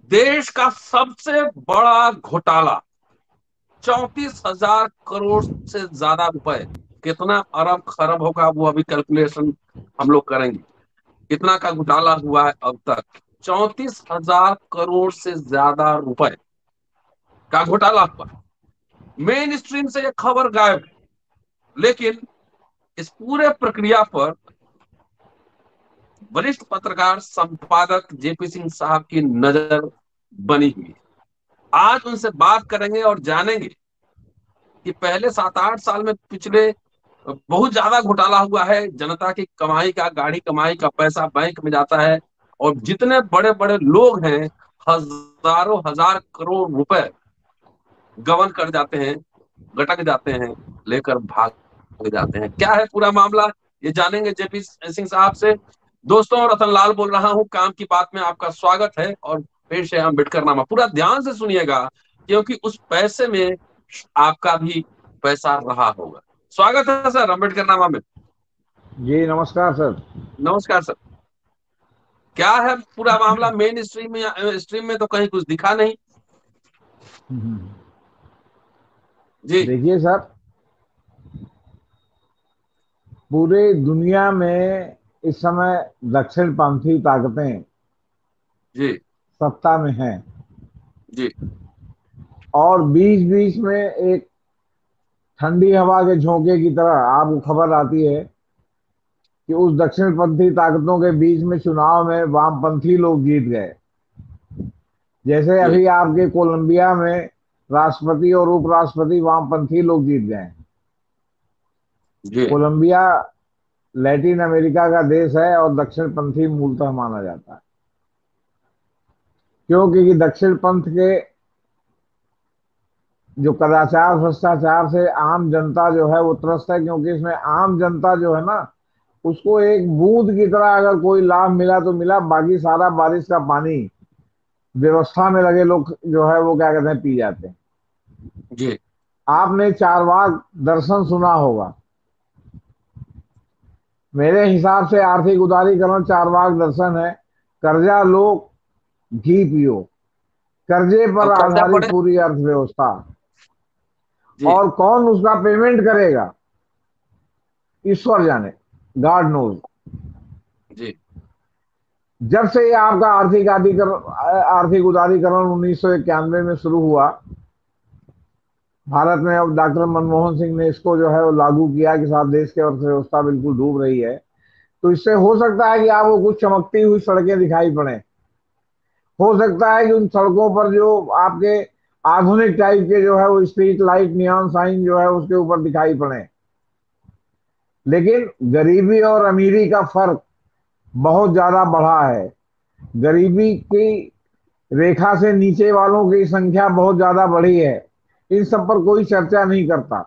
देश का सबसे बड़ा घोटाला, 34,000 करोड़ से ज्यादा रुपए। कितना अरब खरब होगा वो अभी कैलकुलेशन हम लोग करेंगे। कितना का घोटाला हुआ है अब तक? 34,000 करोड़ से ज्यादा रुपए का घोटाला हुआ। मेन स्ट्रीम से ये खबर गायब है, लेकिन इस पूरे प्रक्रिया पर वरिष्ठ पत्रकार संपादक जेपी सिंह साहब की नजर बनी हुई है। आज उनसे बात करेंगे और जानेंगे कि पहले 7-8 साल में पिछले बहुत ज्यादा घोटाला हुआ है। जनता की कमाई का, गाढ़ी कमाई का पैसा बैंक में जाता है, और जितने बड़े बड़े लोग हैं, हजारों हजार करोड़ रुपए गबन कर जाते हैं, गटक जाते हैं, लेकर भाग जाते हैं। क्या है पूरा मामला, ये जानेंगे जेपी सिंह साहब से। दोस्तों, रतन लाल बोल रहा हूं, काम की बात में आपका स्वागत है। और पेश है अम्बेडकर नामा। पूरा ध्यान से सुनिएगा, क्योंकि उस पैसे में आपका भी पैसा रहा होगा। स्वागत है सर अम्बेडकर नामा में। जी नमस्कार सर। नमस्कार सर। क्या है पूरा मामला? मेन स्ट्रीम में तो कहीं कुछ दिखा नहीं। जी। देखिए सर, पूरे दुनिया में इस समय दक्षिणपंथी ताकतें जी। सत्ता में हैं जी। और बीच बीच में एक ठंडी हवा के झोंके की तरह आपको खबर आती है कि उस दक्षिणपंथी ताकतों के बीच में चुनाव में वामपंथी लोग जीत गए। जैसे जी। अभी आपके कोलंबिया में राष्ट्रपति और उपराष्ट्रपति वामपंथी लोग जीत गए। जी। कोलंबिया लैटिन अमेरिका का देश है और दक्षिणपंथी मूलतः माना जाता है, क्योंकि दक्षिण पंथ के जो कदाचार भ्रष्टाचार से आम जनता जो है वो त्रस्त है। क्योंकि इसमें आम जनता जो है ना, उसको एक बूंद की तरह अगर कोई लाभ मिला तो मिला, बाकी सारा बारिश का पानी व्यवस्था में लगे लोग जो है वो क्या कहते हैं पी जाते हैं। जी। आपने चारवाक दर्शन सुना होगा। मेरे हिसाब से आर्थिक उदारीकरण चारवाक दर्शन है। कर्जा लो, घी पियो, कर्जे अब पर कर्जा आधारित पड़े। पूरी अर्थव्यवस्था। जी। और कौन उसका पेमेंट करेगा, ईश्वर जाने, गॉड नोज। जी। जब से ये आपका आर्थिक उदारीकरण 1991 में शुरू हुआ भारत में, अब डॉक्टर मनमोहन सिंह ने इसको जो है वो लागू किया कि साथ देश की अर्थव्यवस्था बिल्कुल डूब रही है, तो इससे हो सकता है कि आपको कुछ चमकती हुई सड़कें दिखाई पड़े। हो सकता है कि उन सड़कों पर जो आपके आधुनिक टाइप के जो है वो स्ट्रीट लाइट नियॉन साइन जो है उसके ऊपर दिखाई पड़े। लेकिन गरीबी और अमीरी का फर्क बहुत ज्यादा बढ़ा है। गरीबी की रेखा से नीचे वालों की संख्या बहुत ज्यादा बढ़ी है। इन सब पर कोई चर्चा नहीं करता।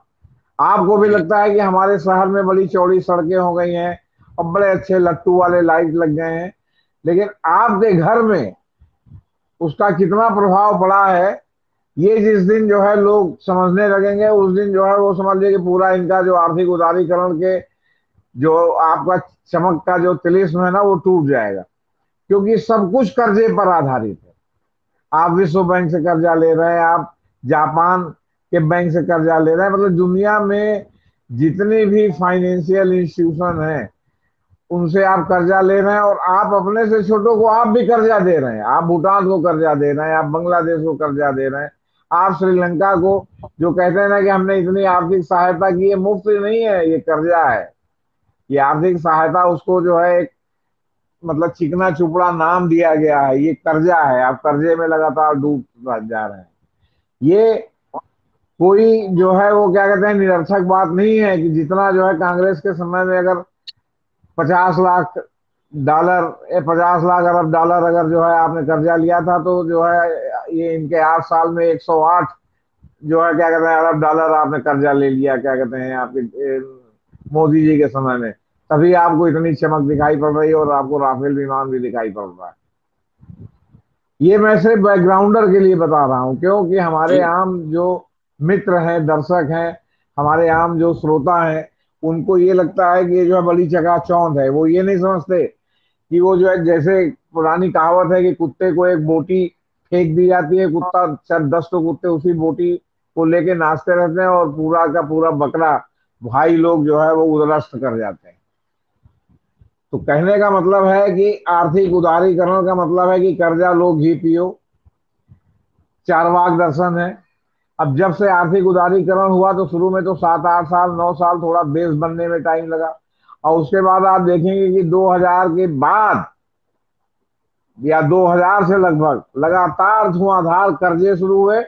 आपको भी जी। लगता है कि हमारे शहर में बड़ी चौड़ी सड़कें हो गई हैं और बड़े अच्छे लट्टू वाले लाइट लग गए हैं, लेकिन आपके घर में उसका कितना प्रभाव पड़ा है, ये जिस दिन जो है लोग समझने लगेंगे, उस दिन जो है वो समझ लीजिए कि पूरा इनका जो आर्थिक उदारीकरण के जो आपका चमक का जो तिलिस्म है ना वो टूट जाएगा। क्योंकि सब कुछ कर्जे पर आधारित है। आप विश्व बैंक से कर्जा ले रहे हैं, आप जापान के बैंक से कर्जा ले रहे हैं, मतलब दुनिया में जितनी भी फाइनेंशियल इंस्टीट्यूशन है उनसे आप कर्जा ले रहे हैं। और आप अपने से छोटों को आप भी कर्जा दे रहे हैं। आप भूटान को कर्जा दे रहे हैं, आप बांग्लादेश को कर्जा दे रहे हैं, आप श्रीलंका को, जो कहते हैं ना कि हमने इतनी आर्थिक सहायता की, ये मुफ्त नहीं है, ये कर्जा है। ये आर्थिक सहायता उसको जो है एक मतलब चिकना चुपड़ा नाम दिया गया है, ये कर्जा है। आप कर्जे में लगातार डूब जा रहे हैं। ये कोई जो है वो क्या कहते हैं निरर्थक बात नहीं है कि जितना जो है कांग्रेस के समय में अगर 50 लाख डॉलर, 50 लाख अरब डॉलर अगर जो है आपने कर्जा लिया था, तो जो है ये इनके 8 साल में 108 जो है क्या कहते हैं अरब डॉलर आपने कर्जा ले लिया, क्या कहते हैं आपके मोदी जी के समय में। तभी आपको इतनी चमक दिखाई पड़ रही है और आपको राफेल विमान भी दिखाई पड़ रहा है। ये मैं सिर्फ बैकग्राउंडर के लिए बता रहा हूं, क्योंकि हमारे जी। आम जो मित्र हैं, दर्शक हैं, हमारे आम जो श्रोता हैं, उनको ये लगता है कि ये जो है बड़ी चकाचौंध है। वो ये नहीं समझते कि वो जो है, जैसे पुरानी कहावत है कि कुत्ते को एक बोटी फेंक दी जाती है, कुत्ता चार 10 तो कुत्ते उसी बोटी को लेके नाचते रहते हैं और पूरा का पूरा बकरा भाई लोग जो है वो उद्ध्वस्त कर जाते हैं। तो कहने का मतलब है कि आर्थिक उदारीकरण का मतलब है कि कर्जा लो घी पियो, चारवाक दर्शन है। अब जब से आर्थिक उदारीकरण हुआ तो शुरू में तो 7 8 साल 9 साल थोड़ा बेस बनने में टाइम लगा, और उसके बाद आप देखेंगे कि 2000 के बाद या 2000 से लगभग लगातार धुआंधार कर्जे शुरू हुए।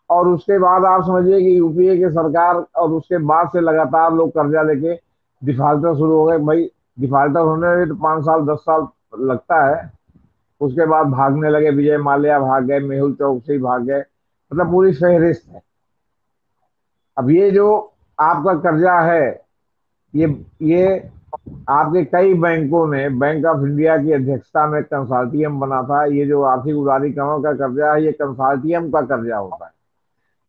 और उसके बाद आप समझिए कि यूपीए की सरकार, और उसके बाद से लगातार लोग कर्जा लेके डिफाल्टर शुरू हो गए। भाई डिफाल्टर होने में भी तो 5 साल 10 साल लगता है। उसके बाद भागने लगे, विजय माल्या भाग गए, मेहुल चौकसी भाग गए, मतलब पूरी फहरिस्त है। अब ये जो आपका कर्जा है, ये आपके कई बैंकों ने, बैंक ऑफ इंडिया की अध्यक्षता में कंसार्टियम बना था। ये जो आर्थिक उदारीकरण का कर्जा है, ये कंसार्टियम का कर्जा होता है।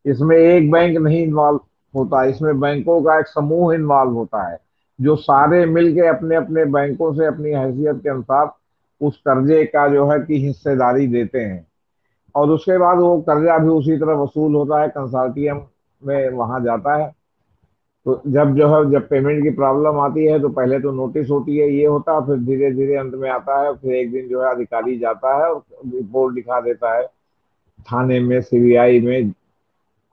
इसमें एक बैंक नहीं इन्वॉल्व होता, इसमें बैंकों का एक समूह इन्वॉल्व होता है, जो सारे मिलके अपने अपने बैंकों से अपनी हैसियत के अनुसार उस कर्जे का जो है कि हिस्सेदारी देते हैं। और उसके बाद वो कर्जा भी उसी तरह वसूल होता है, कंसार्टियम में वहां जाता है। तो जब जो है जब पेमेंट की प्रॉब्लम आती है तो पहले तो नोटिस होती है, ये होता है, फिर धीरे धीरे अंत में आता है। फिर एक दिन जो है अधिकारी जाता है और रिपोर्ट दिखा देता है थाने में, सीबीआई में,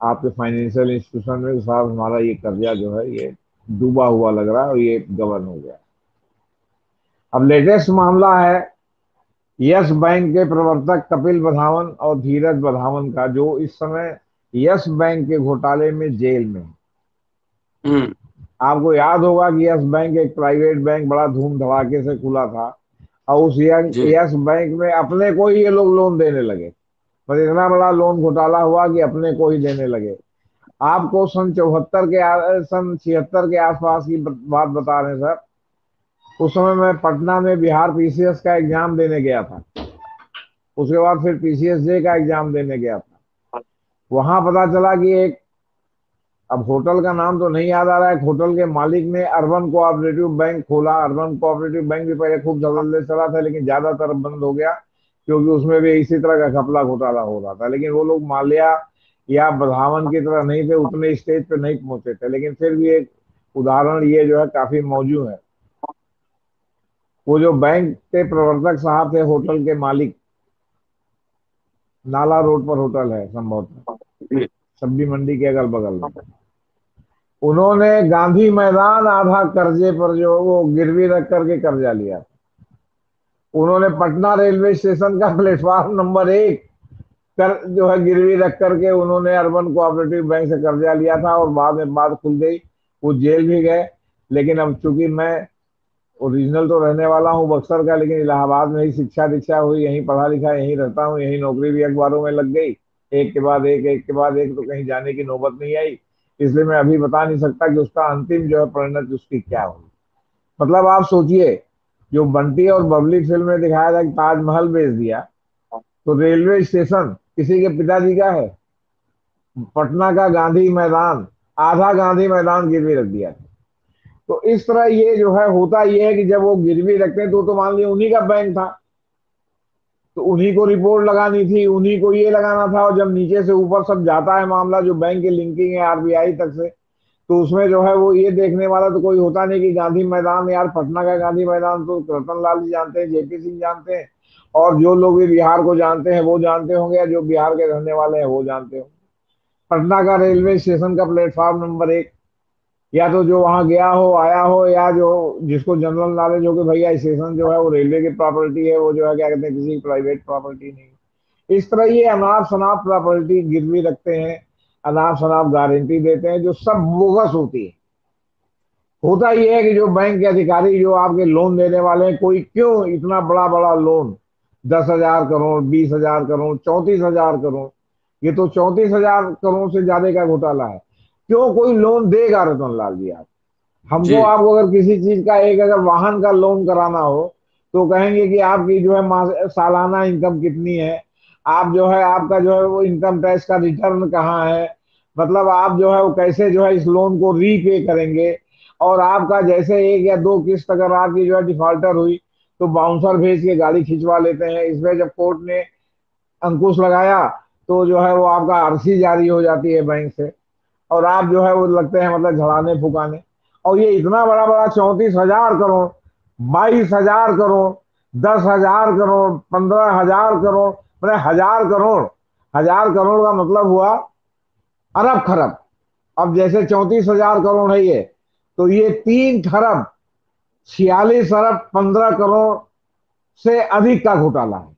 आपके फाइनेंशियल इंस्टीट्यूशन में, साहब हमारा ये कर्जा जो है ये डूबा हुआ लग रहा है और ये गवर्न हो गया। अब लेटेस्ट मामला है यस बैंक के प्रवर्तक कपिल बधावन और धीरज बधावन का, जो इस समय यस बैंक के घोटाले में जेल में है। हम्म। आपको याद होगा कि यस बैंक एक प्राइवेट बैंक बड़ा धूम धड़ाके से खुला था, और उस जी। यस बैंक में अपने को ही ये लोग लोन देने लगे। बस इतना बड़ा लोन घोटाला हुआ कि अपने को ही देने लगे। आपको सन 76 के आसपास की बात बता रहे हैं सर। उस समय मैं पटना में बिहार पीसीएस का एग्जाम देने गया था, उसके बाद फिर पीसीएसजे का एग्जाम देने गया था। वहां पता चला कि एक, अब होटल का नाम तो नहीं याद आ रहा है, होटल के मालिक ने अर्बन कोऑपरेटिव बैंक खोला। अर्बन कोऑपरेटिव बैंक भी पहले खूब जबरदस्त चला था, लेकिन ज्यादातर बंद हो गया, क्योंकि उसमें भी इसी तरह का घपला घोटाला हो रहा था। लेकिन वो लोग माल्या या बधावन की तरह नहीं थे, उतने स्टेज पे नहीं पहुंचे थे, लेकिन फिर भी एक उदाहरण ये जो है काफी मौजूद है। वो जो बैंक के प्रवर्तक साहब थे, होटल के मालिक, नाला रोड पर होटल है संभवतः, जी। सब्जी मंडी के अगल बगल में, उन्होंने गांधी मैदान आधा कर्जे पर जो वो गिरवी रख करके कर्जा लिया। उन्होंने पटना रेलवे स्टेशन का प्लेटफॉर्म नंबर 1 कर जो है गिरवी रख करके उन्होंने अर्बन कोऑपरेटिव बैंक से कर्जा लिया था, और बाद में बात खुल गई, वो जेल भी गए। लेकिन अब चूंकि मैं ओरिजिनल तो रहने वाला हूँ बक्सर का, लेकिन इलाहाबाद में ही शिक्षा दीक्षा हुई, यहीं पढ़ा लिखा, यहीं रहता हूँ, यहीं नौकरी भी अखबारों में लग गई, एक के बाद एक के बाद एक, तो कहीं जाने की नौबत नहीं आई। इसलिए मैं अभी बता नहीं सकता कि उसका अंतिम जो है परिणति उसकी क्या हुई। मतलब आप सोचिए, जो बंटी और बबली फिल्म में दिखाया था कि ताजमहल बेच दिया, तो रेलवे स्टेशन किसी के पिताजी का है? पटना का गांधी मैदान, आधा गांधी मैदान गिरवी रख दिया। तो इस तरह ये जो है होता ये है कि जब वो गिरवी रखते हैं तो मान लिया उन्हीं का बैंक था, तो उन्हीं को रिपोर्ट लगानी थी, उन्हीं को ये लगाना था। और जब नीचे से ऊपर सब जाता है मामला, जो बैंक की लिंकिंग है आरबीआई तक से, तो उसमें जो है वो ये देखने वाला तो कोई होता नहीं कि गांधी मैदान, यार पटना का गांधी मैदान तो रतन लाल जी जानते हैं, जेपी सिंह जानते हैं, और जो लोग भी बिहार को जानते हैं वो जानते होंगे, या जो बिहार के रहने वाले हैं वो जानते होंगे। पटना का रेलवे स्टेशन का प्लेटफॉर्म नंबर 1, या तो जो वहां गया हो आया हो, या जो जिसको जनरल नॉलेज हो कि भैया स्टेशन जो है वो रेलवे की प्रॉपर्टी है, वो जो है क्या कहते हैं किसी प्राइवेट प्रॉपर्टी नहीं। इस तरह ये अनाप शनाप प्रॉपर्टी गिरवी रखते हैं, अनाप शनाप गारंटी देते हैं, जो सब बोगस होती है। होता ये है कि जो बैंक के अधिकारी जो आपके लोन देने वाले हैं, कोई क्यों इतना बड़ा बड़ा लोन, 10,000 करोड़, 20,000 करोड़, 34,000 करोड़, ये तो 34,000 करोड़ से ज्यादा का घोटाला है। क्यों कोई लोन देगा रतन लाल जी? आप हमको, जी। आपको अगर किसी चीज का, एक अगर वाहन का लोन कराना हो, तो कहेंगे कि आपकी जो है सालाना इनकम कितनी है, आप जो है आपका जो है वो इनकम टैक्स का रिटर्न कहाँ है, मतलब आप जो है वो कैसे जो है इस लोन को रीपे करेंगे। और आपका जैसे एक या दो किस्त अगर आपकी जो है डिफॉल्टर हुई, तो बाउंसर भेज के गाड़ी खिंचवा लेते हैं। इसमें जब कोर्ट ने अंकुश लगाया तो जो है वो आपका आरसी जारी हो जाती है बैंक से, और आप जो है वो लगते हैं मतलब झड़ाने फुकाने। और ये इतना बड़ा बड़ा 34,000 करोड़, 22,000 करोड़, 10,000 करोड़, 15,000 करोड़, मतलब 1,000 करोड़। 1,000 करोड़ का मतलब हुआ अरब खरब। अब जैसे 34,000 करोड़ है ये, तो ये 3 खरब 46 अरब 15 करोड़ से अधिक का घोटाला है।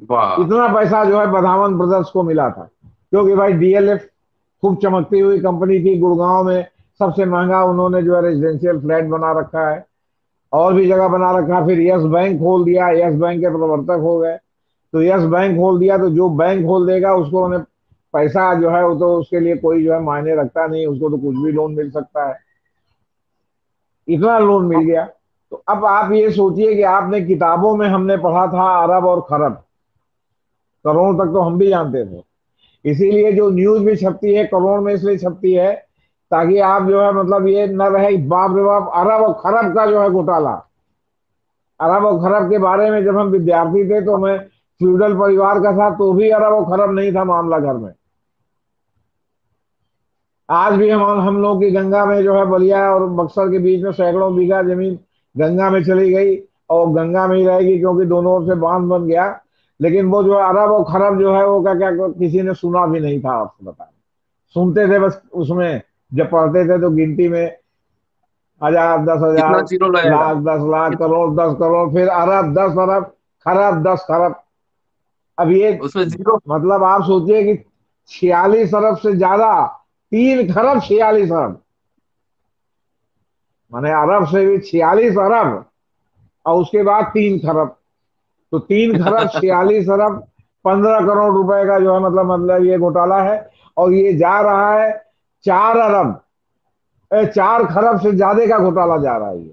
वाह। इतना पैसा जो है बधावन ब्रदर्स को मिला था, क्योंकि भाई डीएलएफ खूब चमकती हुई कंपनी थी, गुड़गांव में सबसे महंगा उन्होंने जो है रेजिडेंशियल फ्लैट बना रखा है, और भी जगह बना रखा है। फिर यस बैंक खोल दिया, यस बैंक के प्रवर्तक हो गए। तो यस बैंक खोल दिया, तो जो बैंक खोल देगा उसको उन्हें पैसा जो है वो तो उसके लिए कोई जो है मायने रखता नहीं, उसको तो कुछ भी लोन मिल सकता है। इतना लोन मिल गया। तो अब आप ये सोचिए कि आपने किताबों में हमने पढ़ा था अरब और खरब, करोड़ तक तो हम भी जानते थे। इसीलिए जो न्यूज भी छपती है करोड़ में इसलिए छपती है, ताकि आप जो है मतलब ये न रहे बाप रे बाप अरब और खरब का जो है घोटाला। अरब और खरब के बारे में जब हम विद्यार्थी थे तो मैं फ्यूडल परिवार का था, तो भी अरब और खरब नहीं था मामला घर में। आज भी हम लोग की गंगा में जो है बलिया और बक्सर के बीच में सैकड़ों बीघा जमीन गंगा में चली गई, और गंगा में ही रहेगी क्योंकि दोनों ओर से बांध बन गया। लेकिन वो जो है अरब और खरब जो है वो क्या क्या किसी ने सुना भी नहीं था, आपको बता। सुनते थे बस उसमें, जब पढ़ते थे तो गिनती में 1,000, दस कितना हजार जीरो लगेगा? लाख, 10 लाख, कित- करोड़, 10 करोड़, फिर अरब, 10 अरब, खरब, 10 खरब। अब ये उसमें जीरो। मतलब आप सोचिए कि 46 अरब से ज्यादा, 3 खरब 46 अरब, माने अरब से भी 46 अरब, और उसके बाद 3 खरब। तो 3 खरब 46 अरब 15 करोड़ रुपए का जो है मतलब ये घोटाला है। और ये जा रहा है 4 अरब, 4 खरब से ज्यादा का घोटाला जा रहा है ये,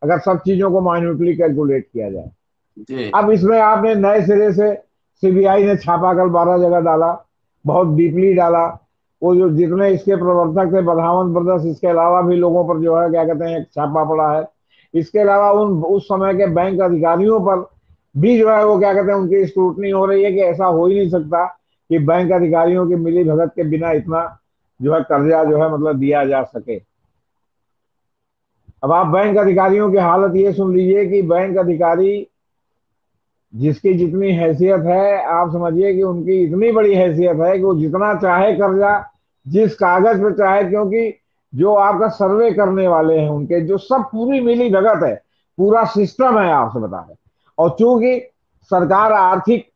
अगर सब चीजों को माइन्यूटली कैलकुलेट किया जाए। जी। अब इसमें आपने नए सिरे से सीबीआई ने छापा कल 12 जगह डाला, बहुत डीपली डाला। वो जो जितने इसके प्रवर्तक थे बधावन ब्रदर्स, इसके अलावा भी लोगों पर जो है क्या कहते हैं छापा पड़ा है। इसके अलावा उन उस समय के बैंक अधिकारियों पर भी जो है वो क्या कहते हैं उनकी स्क्रूटनी हो रही है, कि ऐसा हो ही नहीं सकता कि बैंक अधिकारियों की मिली भगत के बिना इतना जो है कर्जा जो है मतलब दिया जा सके। अब आप बैंक अधिकारियों की हालत ये सुन लीजिए कि बैंक अधिकारी जिसकी जितनी हैसियत है, आप समझिए कि उनकी इतनी बड़ी हैसियत है कि वो जितना चाहे कर्जा जिस कागज पे चाहे, क्योंकि जो आपका सर्वे करने वाले हैं उनके जो सब पूरी मिली भगत है, पूरा सिस्टम है आपसे बता रहे। और चूंकि सरकार आर्थिक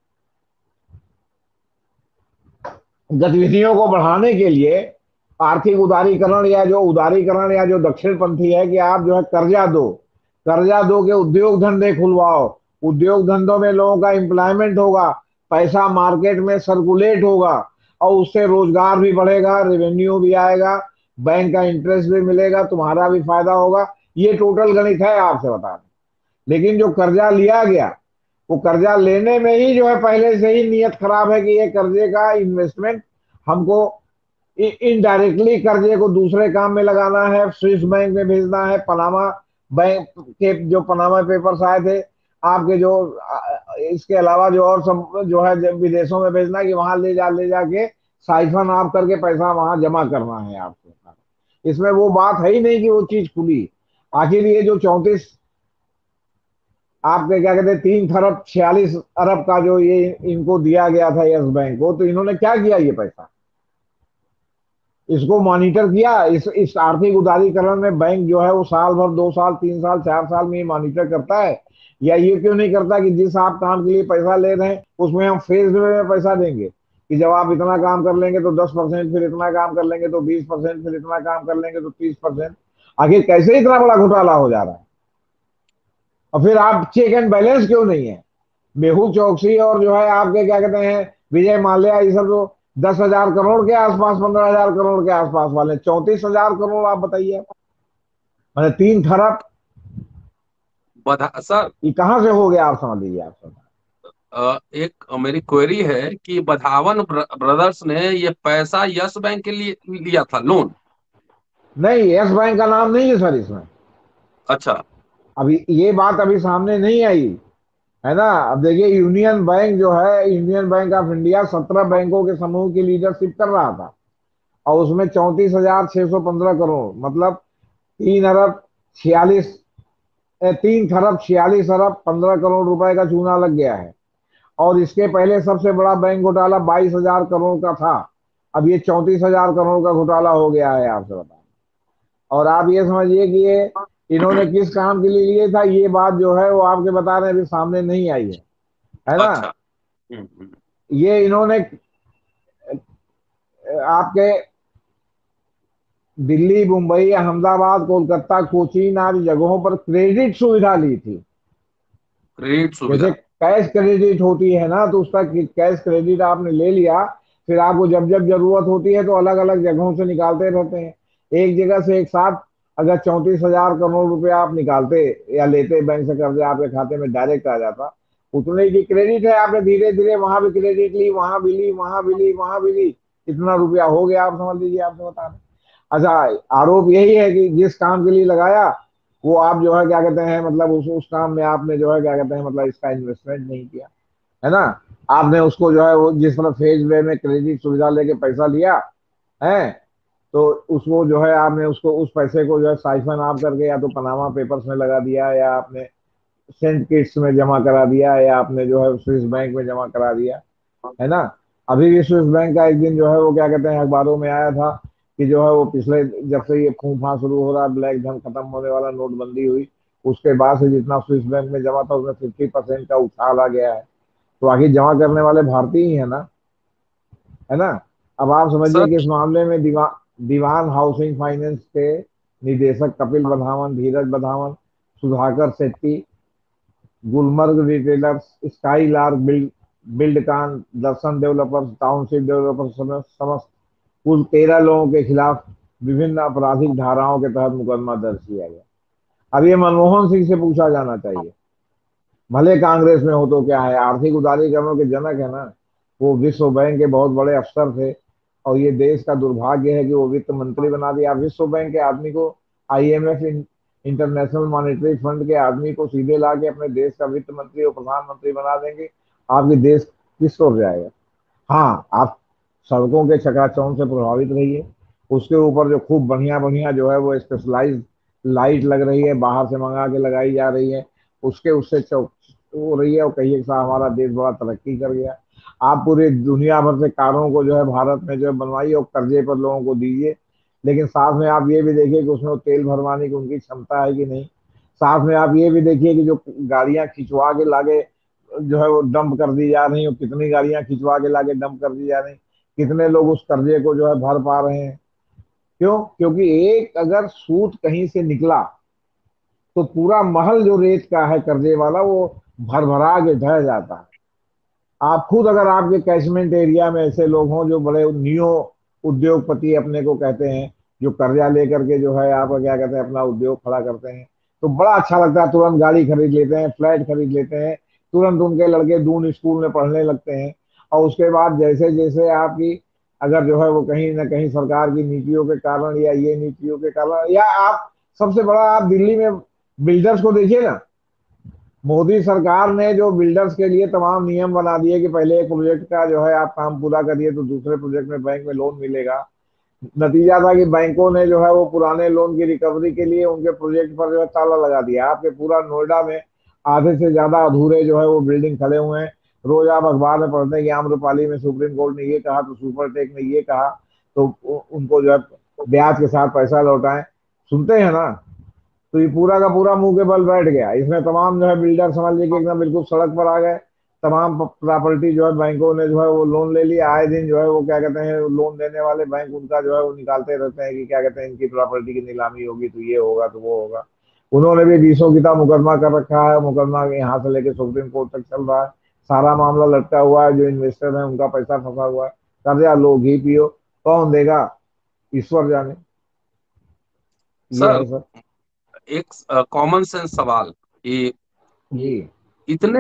गतिविधियों को बढ़ाने के लिए आर्थिक उदारीकरण या जो दक्षिणपंथी है कि आप जो है कर्जा दो के उद्योग धंधे खुलवाओ, उद्योग धंधों में लोगों का एम्प्लॉयमेंट होगा, पैसा मार्केट में सर्कुलेट होगा, और उससे रोजगार भी बढ़ेगा, रेवेन्यू भी आएगा, बैंक का इंटरेस्ट भी मिलेगा, तुम्हारा भी फायदा होगा। ये टोटल गणित है आपसे बता रहे। लेकिन जो कर्जा लिया गया, वो कर्जा लेने में ही जो है पहले से ही नीयत खराब है कि ये कर्जे का इन्वेस्टमेंट हमको इनडायरेक्टली कर्जे को दूसरे काम में लगाना है, स्विस बैंक में भेजना है, पनामा बैंक के जो पनामा पेपर्स आए थे आपके जो इसके अलावा जो और सब जो है विदेशों में भेजना है कि वहां ले जाके साइफन आप करके पैसा वहां जमा करना है आपको। इसमें वो बात है ही नहीं कि वो चीज खुली। आखिर ये जो 34 आपके क्या कहते हैं 3 खरब 46 अरब का जो ये इनको दिया गया था यस बैंक को, तो इन्होंने क्या किया ये पैसा? इसको मॉनिटर किया? इस आर्थिक उदारीकरण में बैंक जो है वो साल भर 2 साल 3 साल 4 साल में ये मॉनिटर करता है? या ये क्यों नहीं करता कि जिस आप काम के लिए पैसा ले रहे हैं उसमें हम फेज में पैसा देंगे, कि जब आप इतना काम कर लेंगे तो 10%, फिर इतना काम कर लेंगे तो 20%, फिर इतना काम कर लेंगे तो 30%। आखिर कैसे इतना बड़ा घोटाला हो जा रहा है? और फिर आप चेक एंड बैलेंस क्यों नहीं है? मेहुल चौकसी और जो है आपके क्या कहते हैं विजय माल्या, ये सब जो 10,000 करोड़ के आसपास 15,000 करोड़ के आसपास वाले 34,000 करोड़, आप बताइए मतलब 3 खरब, सर, ये कहां से हो गया आप समझ लीजिए आप सब। एक मेरी क्वेरी है कि बधावन ब्रदर्स ने ये पैसा यस बैंक के लिए लिया था लोन? नहीं, यस बैंक का नाम नहीं है सर इसमें। अच्छा। अभी ये बात अभी सामने नहीं आई। है ना। अब देखिए यूनियन बैंक जो है, यूनियन बैंक ऑफ इंडिया 17 बैंकों के समूह की लीडरशिप कर रहा था, और उसमें 34,615 करोड़, मतलब 3 अरब 46 3 खरब 46 अरब 15 करोड़ रुपए का चूना लग गया है। और इसके पहले सबसे बड़ा बैंक घोटाला 22,000 करोड़ का था। अब ये 34,000 करोड़ का घोटाला हो गया है, आपसे बता। और आप ये समझिए कि ये इन्होंने किस काम के लिए लिए था, ये बात जो है वो आपके बता रहे हैं, अभी सामने नहीं आई है ना। अच्छा। ये इन्होंने आपके दिल्ली, मुंबई, अहमदाबाद, कोलकाता, कोचीन आदि जगहों पर क्रेडिट सुविधा ली थी। क्रेडिट जैसे सुविधा। कैश क्रेडिट होती है ना, तो उसका कैश क्रेडिट आपने ले लिया, फिर आपको जब जब जरूरत होती है तो अलग अलग जगहों से निकालते रहते हैं। एक जगह से एक साथ अगर 34,000 करोड़ रुपया आप निकालते या लेते बैंक से कर्जे, आपके खाते में डायरेक्ट आ जाता। उतने की क्रेडिट है, आपने धीरे धीरे वहां भी क्रेडिट ली, वहां भी ली, वहां भी ली, वहां भी ली, इतना रुपया हो गया, आप समझ लीजिए, आपसे बता रहे। अच्छा, आरोप यही है कि जिस काम के लिए लगाया, वो आप जो है क्या कहते हैं, मतलब उस काम में आपने जो है क्या कहते हैं, मतलब इसका इन्वेस्टमेंट नहीं किया, है ना। आपने उसको जो है वो जिस तरह फेज वे में क्रेडिट सुविधा लेके पैसा लिया है, तो उसको जो है आपने उसको उस पैसे को जो है साइफन आप करके या तो पनामा पेपर्स में लगा दिया, या आपने सेंट किट्स में जमा करा दिया, या आपने जो है स्विस बैंक में जमा करा दिया, है ना। अभी भी स्विस बैंक का एक दिन जो है वो क्या कहते हैं अखबारों में आया था कि जो है वो पिछले, जब से ये फूफा शुरू हो रहा, ब्लैक धन खत्म होने वाला, नोटबंदी हुई, उसके बाद से जितना स्विस बैंक में जमा था उसमें 50% का उछाल आ गया है। तो आखिर जमा करने वाले भारतीय ही है ना, है ना। अब आप समझिए सर। कि इस मामले में दीवान हाउसिंग फाइनेंस के निदेशक Kapil Badhawan, Dheeraj Badhawan, Sudhakar Shetty, Gulmarg retailers, Skylark Buildcon, Darshan developers, township developers समस्त कुल 13 लोगों के खिलाफ विभिन्न आपराधिक धाराओं के तहत मुकदमा दर्ज किया गया। अब ये मनमोहन सिंह से पूछा जाना चाहिए, भले कांग्रेस में हो तो क्या है, आर्थिक उदारीकरणों के जनक है ना। वो विश्व बैंक के बहुत बड़े अफसर थे, और ये देश का दुर्भाग्य है कि वो वित्त मंत्री बना दिया। आप विश्व बैंक के आदमी को, आईएमएफ इंटरनेशनल मॉनेटरी फंड के आदमी को सीधे ला के अपने देश का वित्त मंत्री और प्रधानमंत्री बना देंगे, आपके देश किस ओर जाएगा। हाँ, आप सड़कों के चकाचौंध से प्रभावित रहिए, उसके ऊपर जो खूब बढ़िया बढ़िया जो है वो स्पेशलाइज लाइट लग रही है, बाहर से मंगा के लगाई जा रही है, उसके उससे चौक हो रही है, और कहिए कि हमारा देश बड़ा तरक्की कर गया। आप पूरी दुनिया भर से कारों को जो है भारत में जो है बनवाइए और कर्जे पर लोगों को दीजिए, लेकिन साथ में आप ये भी देखिए कि उसमें तेल भरवाने की उनकी क्षमता है कि नहीं। साथ में आप ये भी देखिए कि जो गाड़ियां खिंचवा के लागे जो है वो डंप कर दी जा रही है, कितनी गाड़ियां खिंचवा के लाके डंप कर दी जा रही, कितने लोग उस कर्जे को जो है भर पा रहे हैं। क्यों? क्योंकि एक अगर सूत कहीं से निकला तो पूरा महल जो रेत का है कर्जे वाला, वो भर भरा के ढह जाता है। आप खुद अगर आपके कैचमेंट एरिया में ऐसे लोग हों जो बड़े नियो उद्योगपति अपने को कहते हैं, जो कर्जा लेकर के जो है आपका क्या कहते हैं अपना उद्योग खड़ा करते हैं, तो बड़ा अच्छा लगता है, तुरंत गाड़ी खरीद लेते हैं, फ्लैट खरीद लेते हैं, तुरंत उनके लड़के दून स्कूल में पढ़ने लगते हैं। और उसके बाद जैसे जैसे आपकी अगर जो है वो कहीं ना कहीं सरकार की नीतियों के कारण या ये नीतियों के कारण, या आप सबसे बड़ा आप दिल्ली में बिल्डर्स को देखिए ना, मोदी सरकार ने जो बिल्डर्स के लिए तमाम नियम बना दिए कि पहले एक प्रोजेक्ट का जो है आप काम पूरा करिए तो दूसरे प्रोजेक्ट में बैंक में लोन मिलेगा। नतीजा था कि बैंकों ने जो है वो पुराने लोन की रिकवरी के लिए उनके प्रोजेक्ट पर जो है ताला लगा दिया। आपके पूरा नोएडा में आधे से ज्यादा अधूरे जो है वो बिल्डिंग खड़े हुए हैं। रोज आप अखबार में पढ़ते हैं कि आम्रपाली में सुप्रीम कोर्ट ने ये कहा, तो सुपरटेक ने ये कहा, तो उनको जो है ब्याज के साथ पैसा लौटाएं, सुनते हैं ना। तो ये पूरा का पूरा मुंह के बल बैठ गया, इसमें तमाम जो है बिल्डर समझ लीजिए एकदम बिल्कुल सड़क पर आ गए। तमाम प्रॉपर्टी जो है बैंकों ने जो है वो लोन ले लिया, आए दिन जो है वो क्या कहते हैं लोन देने वाले बैंक उनका जो है वो निकालते रहते हैं कि क्या कहते हैं इनकी प्रॉपर्टी की नीलामी होगी तो ये होगा तो वो होगा। उन्होंने भी बीसों की तरह मुकदमा कर रखा है, मुकदमा यहाँ से लेके सुप्रीम कोर्ट तक चल रहा है। सारा मामला लटका हुआ है, जो इन्वेस्टर है उनका पैसा फंसा हुआ है। कर्जा लो घी पियो, कौन देगा, ईश्वर जाने। ये सर, है सर। एक कॉमन सेंस सवाल, ये जी। इतने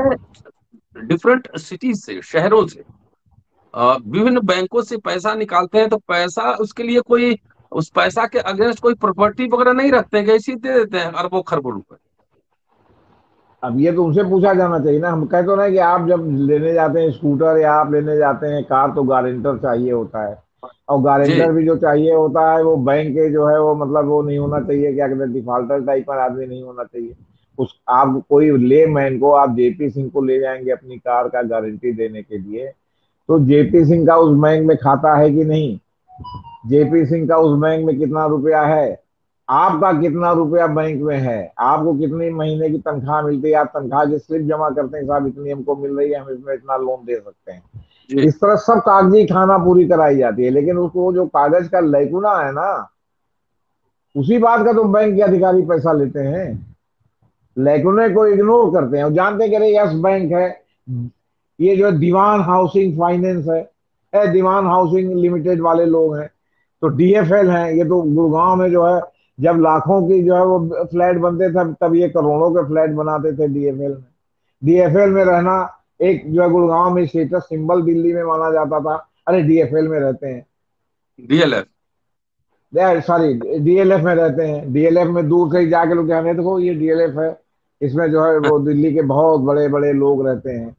डिफरेंट सिटीज से, शहरों से विभिन्न बैंकों से पैसा निकालते हैं, तो पैसा उसके लिए कोई, उस पैसा के अगेंस्ट कोई प्रॉपर्टी वगैरह नहीं रखते हैं, ऐसे ही दे देते हैं अरबों खरबों रुपए। अब ये तो उनसे पूछा जाना चाहिए ना। हम कह तो रहे हैं कि आप जब लेने जाते हैं स्कूटर या आप लेने जाते हैं कार, तो गारंटर चाहिए होता है। और गारंटर जी भी जो चाहिए होता है वो बैंक के जो है वो मतलब वो नहीं होना चाहिए, क्या कहते हैं, डिफाल्टर टाइप का आदमी नहीं होना चाहिए। उस आप कोई ले मैन को आप जेपी सिंह को ले जाएंगे अपनी कार का गारंटी देने के लिए, तो जेपी सिंह का उस बैंक में खाता है कि नहीं, जेपी सिंह का उस बैंक में कितना रुपया है, आपका कितना रुपया बैंक में है, आपको कितनी महीने की तनख्वाह मिलती है, आप तनख्वाह की स्लिप जमा करते हैं, साहब इतनी हमको मिल रही है, हम इसमें इतना लोन दे सकते हैं। जी। इस तरह सब कागजी खाना पूरी कराई जाती है, लेकिन उसको जो कागज का लैकुना है ना, उसी बात का तो बैंक के अधिकारी पैसा लेते हैं। लैकुने को इग्नोर करते हैं और जानते हैं कि अरे यस बैंक है, ये जो दीवान हाउसिंग फाइनेंस है, दीवान हाउसिंग लिमिटेड वाले लोग हैं, तो डीएफएल हैं, ये तो गुड़गांव में जो है जब लाखों की जो है वो फ्लैट बनते थे, तब ये करोड़ों के फ्लैट बनाते थे डीएफएल में। डीएफएल में रहना एक जो है गुड़गांव में स्टेटस सिंबल दिल्ली में माना जाता था, अरे डीएफएल में रहते हैं, डीएलएफ। सॉरी डीएलएफ में रहते हैं, डीएलएफ में दूर से ही जाके लोग कहने देखो ये डीएलएफ है, इसमें जो है वो दिल्ली के बहुत बड़े बड़े लोग रहते हैं,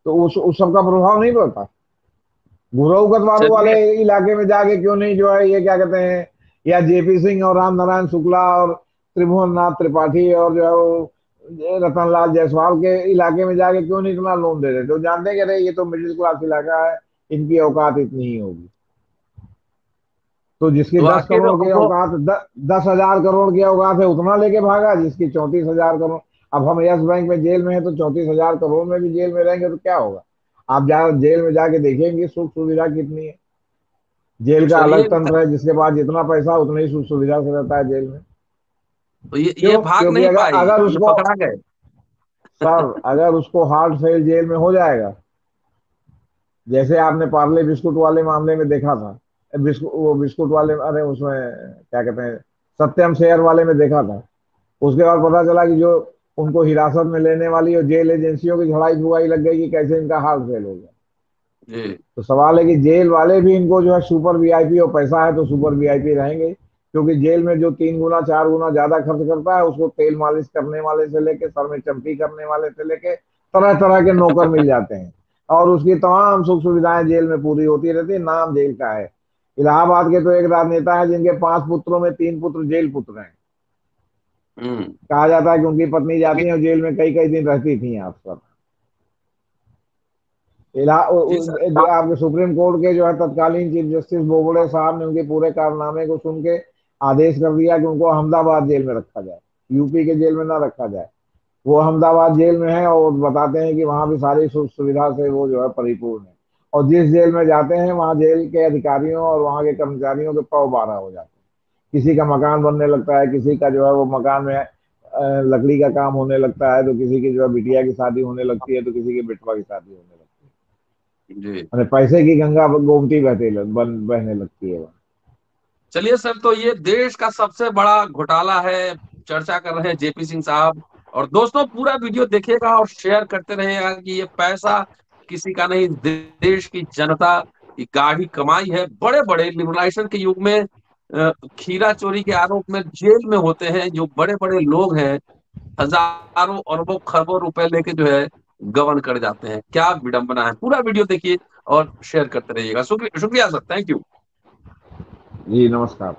तो उस सब का प्रभाव नहीं पड़ता। गुरऊगतवारों वाले चलिए। इलाके में जाके क्यों नहीं जो है ये क्या कहते हैं, या जेपी सिंह और राम नारायण शुक्ला और त्रिभुवन नाथ त्रिपाठी और जो है वो रतनलाल जायसवाल के इलाके में जाके क्यों नहीं इतना लोन दे रहे, तो जानते हैं कि अरे ये तो मिडिल क्लास इलाका है, इनकी औकात इतनी ही होगी। तो जिसकी तो 10 करोड़ की वो औकात 10,000 करोड़ की औकात है उतना लेके भागा, जिसकी 34,000 करोड़। अब हम यस बैंक में जेल में है तो 34,000 करोड़ में भी जेल में रहेंगे तो क्या होगा। आप जा जेल में जाके देखेंगे सुख सुविधा कितनी है। जेल का अलग चलिए। तंत्र है, जिसके पास जितना पैसा उतनी ही सुख सुविधा से रहता है जेल में। तो ये क्यों? भाग क्योंकि नहीं अगर पाई, अगर ये उसको, पकड़ा गए। सर अगर उसको हार्ट फेल जेल में हो जाएगा, जैसे आपने पार्ले बिस्कुट वाले मामले में देखा था, बिस्कुट वो बिस्कुट वाले, अरे उसमें क्या कहते हैं, सत्यम शेयर वाले में देखा था, उसके बाद पता चला कि जो उनको हिरासत में लेने वाली और जेल एजेंसियों की झड़ाई फुगाई लग गई कि कैसे इनका हार्ट फेल हो गया। जी। तो सवाल है कि जेल वाले भी इनको जो है सुपर वीआईपी, और पैसा है तो सुपर वीआईपी रहेंगे, क्योंकि जेल में जो 3 गुना 4 गुना ज्यादा खर्च करता है उसको तेल मालिश करने वाले से लेके सर में चंपी करने वाले से लेके तरह तरह के नौकर मिल जाते हैं, और उसकी तमाम सुख सुविधाएं जेल में पूरी होती रहती है, नाम जेल का है। इलाहाबाद के तो एक राजनेता है जिनके 5 पुत्रों में 3 पुत्र जेल पुत्र हैं। हम्म। कहा जाता है कि उनकी पत्नी जाती चलिए। है और जेल में कई कई दिन रहती थी यहाँ पर। जी सर। आपके सुप्रीम कोर्ट के जो है तत्कालीन चीफ जस्टिस बोबड़े साहब ने उनके पूरे कारनामे को सुन के आदेश कर दिया कि उनको अहमदाबाद जेल में रखा जाए, यूपी के जेल में ना रखा जाए। वो अहमदाबाद जेल में है और बताते हैं कि वहां भी सारी सुख सुविधा से वो जो है परिपूर्ण है, और जिस जेल में जाते हैं वहां जेल के अधिकारियों और वहां के कर्मचारियों के पौ बारह हो जाते हैं। किसी का मकान बनने लगता है, किसी का जो है वो मकान में लकड़ी का काम होने लगता है, तो किसी की जो है बिटिया की शादी होने लगती है, तो किसी की बेटवा की शादी होने लगती है। जी। अरे पैसे की गंगा गोमती बहने लगती है वहाँ। चलिए सर, तो ये देश का सबसे बड़ा घोटाला है, चर्चा कर रहे हैं जेपी सिंह साहब। और दोस्तों, पूरा वीडियो देखिएगा और शेयर करते रहिएगा कि ये पैसा किसी का नहीं, देश की जनता की गाढ़ी कमाई है। बड़े बड़े लिबरलाइजेशन के युग में खीरा चोरी के आरोप में जेल में होते हैं जो बड़े बड़े लोग हैं, हजारों अरबों खरबों रुपए लेके जो है गबन कर जाते हैं। क्या विडंबना है। पूरा वीडियो देखिए और शेयर करते रहिएगा। शुक्रिया शुक्रिया सर, थैंक यू। जी नमस्कार।